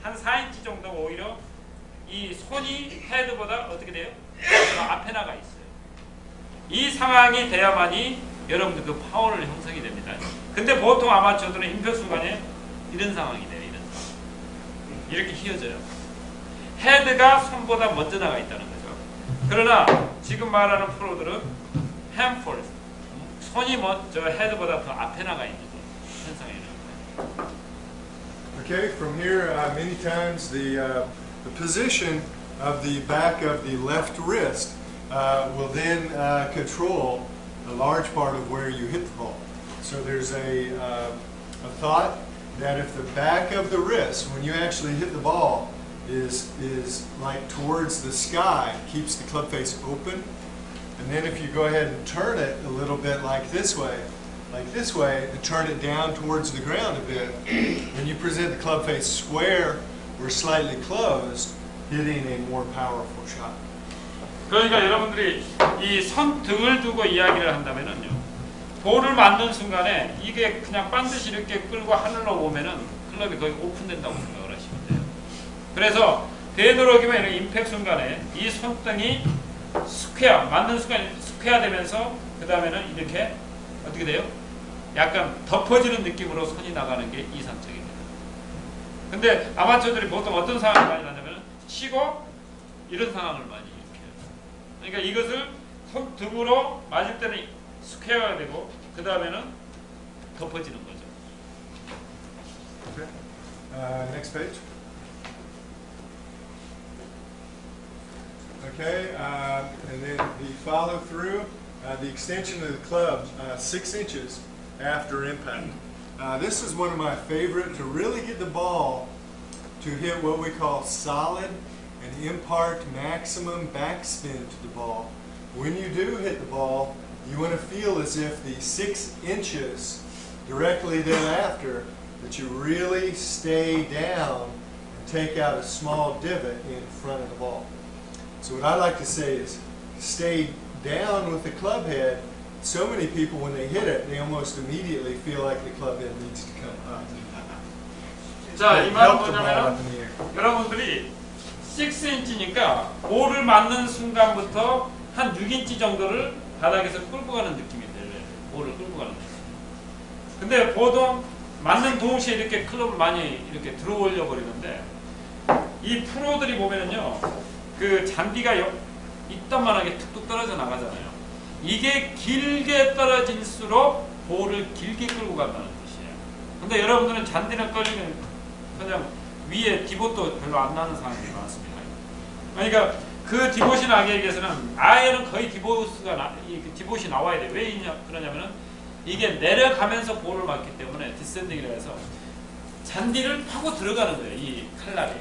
한 4인치 정도가 오히려 이 손이 헤드보다 어떻게 돼요? 앞에 나가 있어요. 이 상황이 돼야만이 여러분들 그 파워를 형성이 됩니다. 근데 보통 아마추어들은 임팩 순간에 이런 상황이 돼요. 이런 상황. 이렇게 휘어져요. 헤드가 손보다 먼저 나가 있다는 거죠. 그러나 지금 말하는 프로들은 핸폴, 손이 먼저 헤드보다 더 앞에 나가 있는 현상이 있는 거예요. Okay, from here, many times the position of the back of the left wrist will then control a large part of where you hit the ball. So there's a thought that if the back of the wrist, when you actually hit the ball, is like towards the sky, keeps the club face open. And then if you go ahead and turn it a little bit like this way, and turn it down towards the ground a bit, and you present the club face square or slightly closed, hitting a more powerful shot. 그러니까 여러분들이 이 손등을 두고 이야기를 한다면은요, 볼을 맞는 순간에 이게 그냥 반드시 이렇게 끌고 하늘로 오면은 클럽이 거의 오픈된다고 생각을 하시면 돼요. 그래서 되도록이면 이런 임팩 순간에 이 손등이 스퀘어, 맞는 순간에 스퀘어 되면서 그 다음에는 이렇게 어떻게 돼요? 약간 덮어지는 느낌으로 손이 나가는 게 이상적입니다. 근데 아마추어들이 보통 어떤 상황을 많이 나냐면 치고 이런 상황을 많이 이렇게 해요. 그러니까 이것을 손등으로 맞을 때는 스퀘어가 되고 그 다음에는 덮어지는 거죠. Okay. Next page. Okay, and then the follow through, the extension of the club 6 inches after impact. This is one of my favorite to really get the ball to hit what we call solid and impart maximum backspin to the ball. When you do hit the ball, you want to feel as if the 6 inches directly thereafter that you really stay down and take out a small divot in front of the ball. So what I like to say is stay down with the club head. So many people when they hit it, they almost immediately feel like the club head needs to come up. 자, 이 말은 Help the ball 뭐냐면 up in the air. 여러분들이 6인치니까 볼을 맞는 순간부터 한 6인치 정도를 바닥에서 끌고 가는 느낌이 들어요. 볼을 끌고 가는 느낌. 근데 보통 맞는 동시에 이렇게 클럽을 많이 이렇게 들어 올려 버리는데 이 프로들이 보면은요, 그 잔디가 이딴만하게 툭툭 떨어져 나가잖아요. 이게 길게 떨어질수록 볼을 길게 끌고 간다는 뜻이에요. 근데 여러분들은 잔디는 끌리면 그냥 위에 디봇도 별로 안 나는 상황이 많습니다. 그러니까 그 디봇이 나기 위해서는 아예는 거의 디봇이 나와야 돼요. 왜 그러냐면은 이게 내려가면서 볼을 맞기 때문에 디센딩이라 해서 잔디를 파고 들어가는 거예요. 이 칼날이.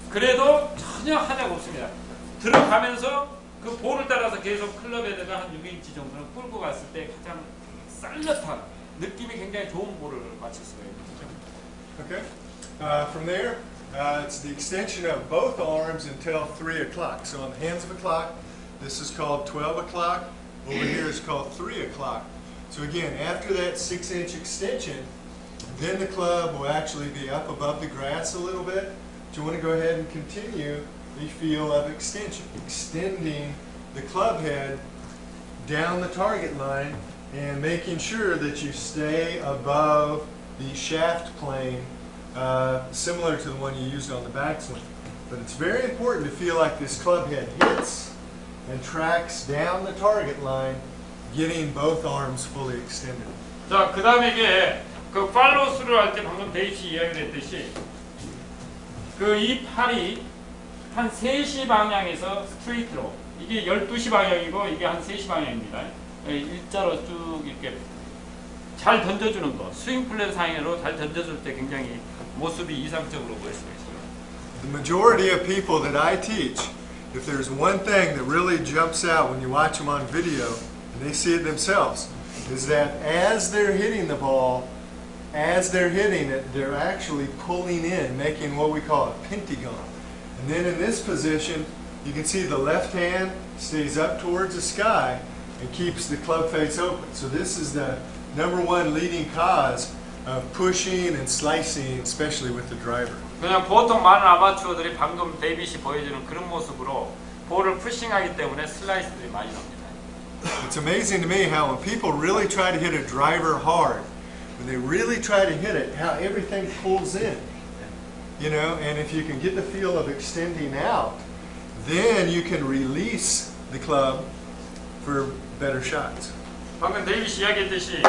그래도 전혀 하자가 없습니다. 들어가면서 그 볼을 따라서 계속 클럽에다가 한 6인치 정도는 끌고 갔을 때 가장 쌀엿한 느낌이 굉장히 좋은 볼을 맞출 수가 있는 거죠. Okay. From there, it's the extension of both arms until 3 o'clock. So on the hands of a clock, this is called 12 o'clock. Over here is called 3 o'clock. So again, after that 6-inch extension, then the club will actually be up above the grass a little bit. But you want to go ahead and continue the feel of extension, extending the club head down the target line and making sure that you stay above the shaft plane, similar to the one you used on the backswing. But it's very important to feel like this club head hits and tracks down the target line, getting both arms fully extended. 자, 그 다음에 이게 그 팔로우 스루를 할 때 방금 데이시 이야기를 했듯이 그 이 팔이 한 3시 방향에서 스트레이트로, 이게 12시 방향이고 이게 한 3시 방향입니다. 일자로 쭉 이렇게 잘 던져주는 거, 스윙 플랜 상으로 잘 던져줄 때 굉장히 모습이 이상적으로 보일 수가 있어요. The majority of people that I teach, if there's one thing that really jumps out when you watch them on video and they see it themselves, is that as they're hitting the ball, as they're hitting it, they're actually pulling in, making what we call a pentagon. And then in this position, you can see the left hand stays up towards the sky and keeps the club face open. So this is the #1 leading cause of pushing and slicing, especially with the driver. 그냥 보통 많은 아마추어들이 방금 데이빗이 보여주는 그런 모습으로 볼을 푸싱하기 때문에 슬라이스들이 많이 납니다. It's amazing to me how when people really try to hit a driver hard, when they really try to hit it, how everything pulls in. You know, and if you can get the feel of extending out, then you can release the club for better shots. 방금 데이빗이 이야기했듯이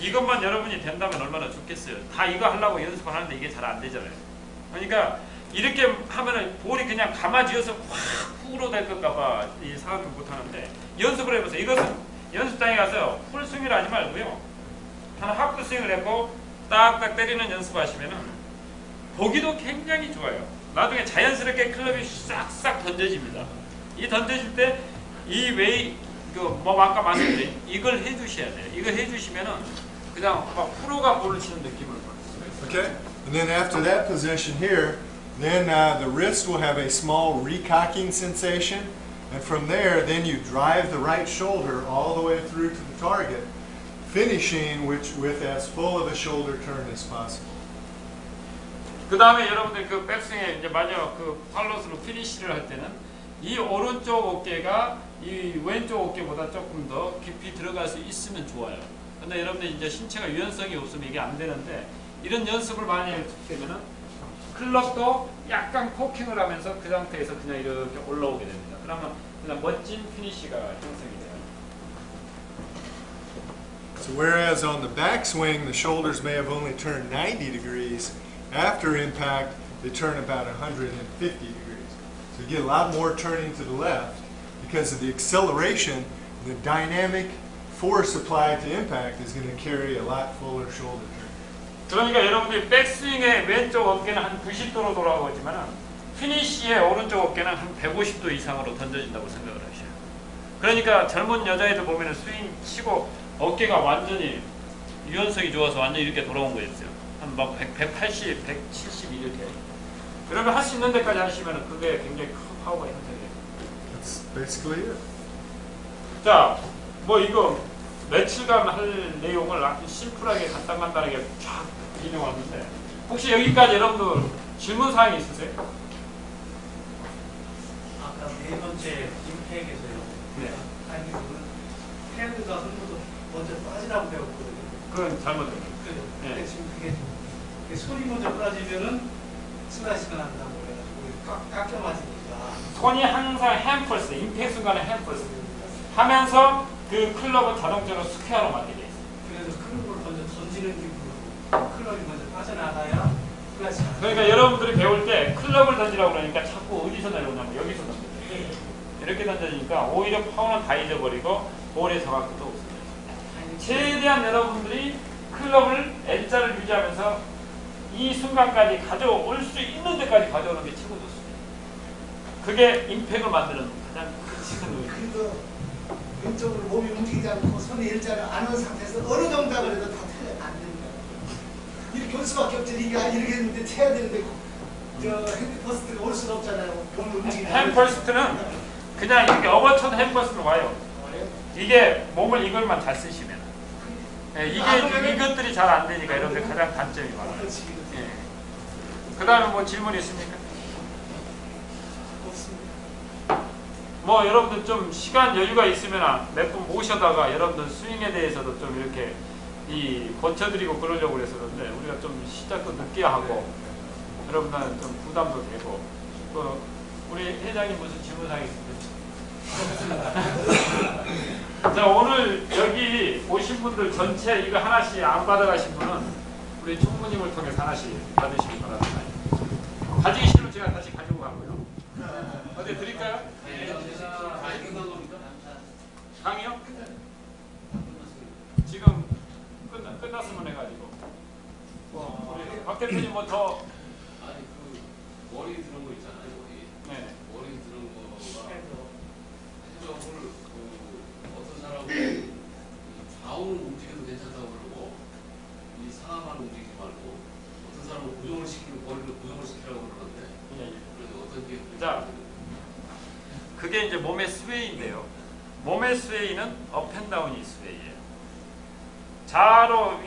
이것만 여러분이 된다면 얼마나 좋겠어요. 다 이거 하려고 연습을 하는데 이게 잘 안 되잖아요. 그러니까 이렇게 하면은 볼이 그냥 가마쥐어서 확 훅으로 될 것까봐 이 사람을 못 하는데 연습을 해보세요. 이것은 연습장에 가서 풀스윙을 하지 말고요. 한 하프 스윙을 했고 딱딱 때리는 연습하시면은 보기도 굉장히 좋아요. 나중에 자연스럽게 클럽이 싹싹 던져집니다. 이 던져질 때 이 웨이 뭐 아까 말씀드린 이걸 해주셔야 돼요. 이걸 해주시면은 그냥 막 프로가 볼을 치는 느낌을 받아요. Okay? And then after that position here, then the wrist will have a small recocking sensation. And from there, then you drive the right shoulder all the way through to the target, finishing with as full of a shoulder turn as possible. 그 다음에 여러분들 그 백스윙에 이제 마지막 그 팔로스로 피니시를 할 때는 이 오른쪽 어깨가 이 왼쪽 어깨보다 조금 더 깊이 들어갈 수 있으면 좋아요. 근데 여러분들 이제 신체가 유연성이 없으면 이게 안 되는데 이런 연습을 많이 하게 되면은 클럽도 약간 코킹을 하면서 그 상태에서 그냥 이렇게 올라오게 됩니다. 그러면 그냥 멋진 피니시가 형성이 돼요. So whereas on the backswing, the shoulders may have only turned 90 degrees, after impact, they turn about 150 degrees. So you get a lot more turning to the left because of the acceleration, the dynamic force applied to impact is going to carry a lot fuller shoulder turn. 그러니까 여러분들이 백스윙의 왼쪽 어깨는 한 90도로 돌아가지만 피니시의 오른쪽 어깨는 한 150도 이상으로 던져진다고 생각을 하셔요. 그러니까 젊은 여자애들 보면은 스윙 치고 어깨가 완전히 유연성이 좋아서 완전히 이렇게 돌아온 거였어요. 한 막 180, 170 이렇게. 그러면 할 수 있는 데까지 하시면 그게 굉장히 큰 파워가 형성돼요. That's basically it. 자, 뭐 이거 며칠간 할 내용을 아주 심플하게 간단하게 쫙 인용하는데 혹시 여기까지 여러분들 질문 사항이 있으세요? 아까 네 번째 임팩에서요. 네. 아니 그 헤드가 손보다 먼저 빠지라고 배웠거든요. 그건 잘못됐어요. 그죠? 네. 근데 지금 그게 손이 먼저 빠지면은 슬라이스가 난다고 그래가지고 깎여 맞으니까. 손이 항상 햄펄스, 임팩 순간에 햄펄스 하면서 그 클럽은 자동적으로 스퀘어로 맞게 돼 있어요. 그래서 클럽을 먼저 던지는 기분으로 클럽이 먼저 빠져나가야 슬라이스가 나요. 그러니까 여러분들이 배울 때 클럽을 던지라고 그러니까 자꾸 어디서 내려오냐면 여기서 던져요. 이렇게 던져지니까 오히려 파워는 다 잊어버리고 볼의 정확도도 없어져요. 최대한 여러분들이 클럽을 N자를 유지하면서 이 순간까지 가져올 수 있는 데까지 가져오는 게 최고 좋습니다. 그게 임팩을 만드는 가장 큰 요인. 그리고 왼쪽으로 몸이 움직이지 않고 손이 일자를 안 한 상태에서 어느 정답을 해도 다 틀려 안 됩니다. 이렇게 올 수밖에 없지. 이게 이렇게 했는데 쳐야 되는데 저 핸드퍼스트가 올 수가 없잖아요. 몸을 움직이지 햄퍼스트는 그냥 이렇게 어거천 햄퍼스트로 와요. 이게 몸을 이걸만 잘 쓰시면 이것들이 잘 안 되니까 이런 데 가장 단점이 많아요. 예. 그 다음에 뭐 질문 있습니까? 뭐 여러분들 좀 시간 여유가 있으면 몇 분 모셔다가 여러분들 스윙에 대해서도 좀 이렇게 고쳐드리고 그러려고 그랬었는데 우리가 좀 시작도 늦게 하고 여러분들은 좀 부담도 되고 우리 회장님 무슨 질문사항이 있습니까? 자, 오늘 여기 오신 분들 전체 이거 하나씩 안 받아가신 분은 우리 총무님을 통해서 하나씩 받으시기 바랍니다. 가지기 싫으면 제가 다시 가지고 가고요. 어디 드릴까요? 강의요? 지금 끝났으면 해가지고 우리 박 대표님 뭐 더 아니 그 머리 드는 거 있잖아요. 머리 드는 거가 해적을 어떤 사람은 좌우를 움직여도 괜찮다고 그러고 이 상하만 움직이지 말고 어떤 사람은 고정을 시키고 머리를 고정을 시키라고 그러는데 그래서 어떤 게 자, 그게 이제 몸의 스웨이인데요. 몸의 스웨이는 업앤다운이 스웨이예요. 좌로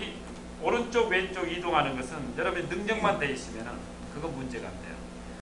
오른쪽 왼쪽 이동하는 것은 여러분이 능력만 돼 있으면은 그건 문제가 안 돼요.